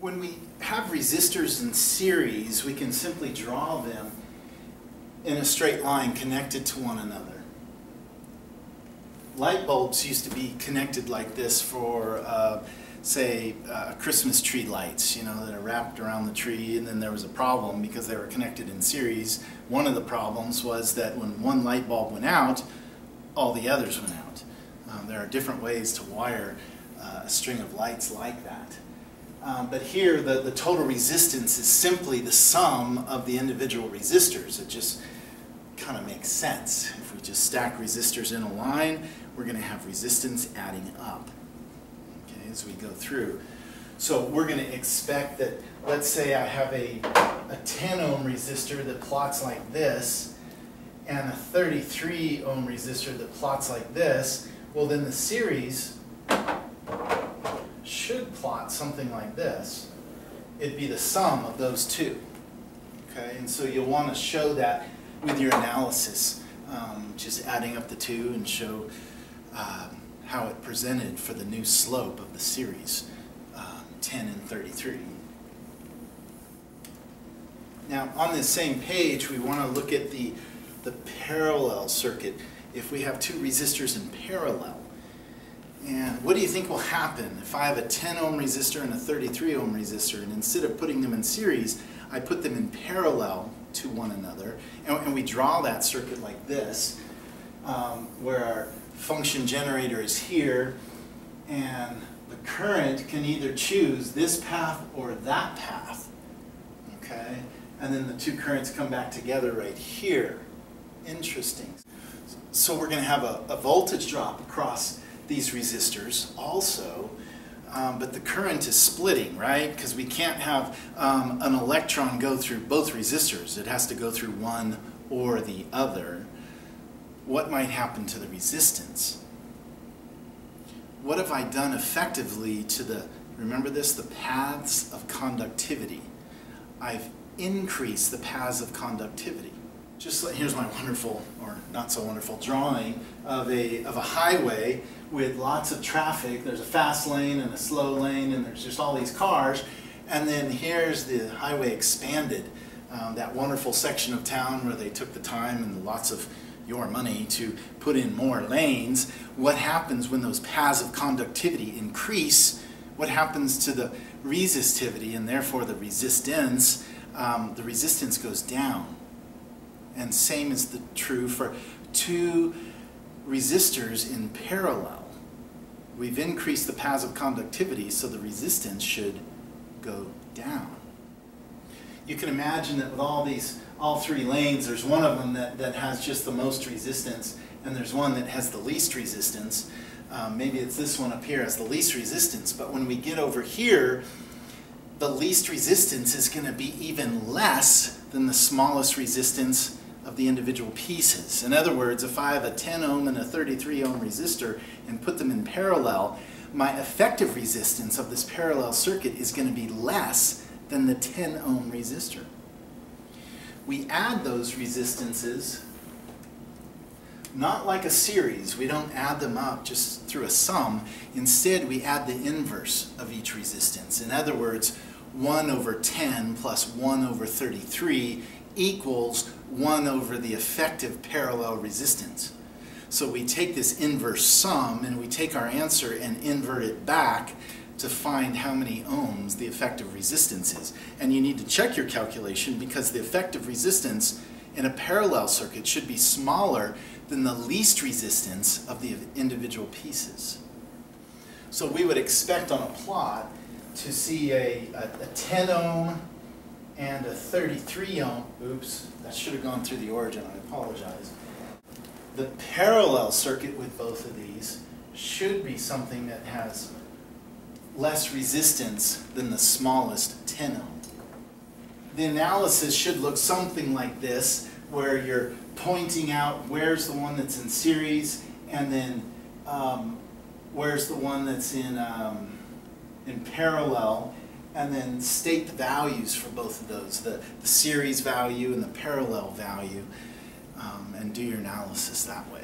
When we have resistors in series, we can simply draw them in a straight line connected to one another. Light bulbs used to be connected like this for, say, Christmas tree lights, you know, that are wrapped around the tree, and then there was a problem because they were connected in series. One of the problems was that when one light bulb went out, all the others went out. There are different ways to wire a string of lights like that. But here, the total resistance is simply the sum of the individual resistors. It just kind of makes sense. If we just stack resistors in a line, we're going to have resistance adding up, okay, as we go through. So we're going to expect that, let's say I have a 10 ohm resistor that plots like this, and a 33 ohm resistor that plots like this. Well, then the series should plot something like this. It'd be the sum of those two. Okay, and so you'll want to show that with your analysis, just adding up the two and show how it presented for the new slope of the series, 10 and 33. Now, on this same page, we want to look at the parallel circuit if we have two resistors in parallel. And what do you think will happen if I have a 10 ohm resistor and a 33 ohm resistor, and instead of putting them in series, I put them in parallel to one another, and we draw that circuit like this, where our function generator is here, and the current can either choose this path or that path, okay? And then the two currents come back together right here. Interesting. So we're going to have a voltage drop across these resistors also, but the current is splitting, right? Because we can't have an electron go through both resistors. It has to go through one or the other. What might happen to the resistance? What have I done effectively to the, remember this, the paths of conductivity? I've increased the paths of conductivity. Just like, here's my wonderful, or not so wonderful, drawing of a highway with lots of traffic. There's a fast lane and a slow lane, and there's just all these cars. And then here's the highway expanded, that wonderful section of town where they took the time and lots of your money to put in more lanes. What happens when those paths of conductivity increase? What happens to the resistivity, and therefore the resistance? The resistance goes down. And same is true for two resistors in parallel. We've increased the paths of conductivity, so the resistance should go down. You can imagine that with all three lanes, there's one of them that has just the most resistance, and there's one that has the least resistance. Maybe it's this one up here has the least resistance, but when we get over here, the least resistance is going to be even less than the smallest resistance of the individual pieces. In other words, if I have a 10 ohm and a 33 ohm resistor and put them in parallel, my effective resistance of this parallel circuit is going to be less than the 10 ohm resistor. We add those resistances not like a series. We don't add them up just through a sum. Instead, we add the inverse of each resistance. In other words, 1 over 10 plus 1 over 33 equals 1 over the effective parallel resistance. So we take this inverse sum and we take our answer and invert it back to find how many ohms the effective resistance is. And you need to check your calculation because the effective resistance in a parallel circuit should be smaller than the least resistance of the individual pieces. So we would expect on a plot to see a 10 ohm and a 33 ohm, oops, that should have gone through the origin, I apologize. The parallel circuit with both of these should be something that has less resistance than the smallest 10 ohm. The analysis should look something like this, where you're pointing out where's the one that's in series, and then where's the one that's in parallel, and then state the values for both of those, the series value and the parallel value, and do your analysis that way.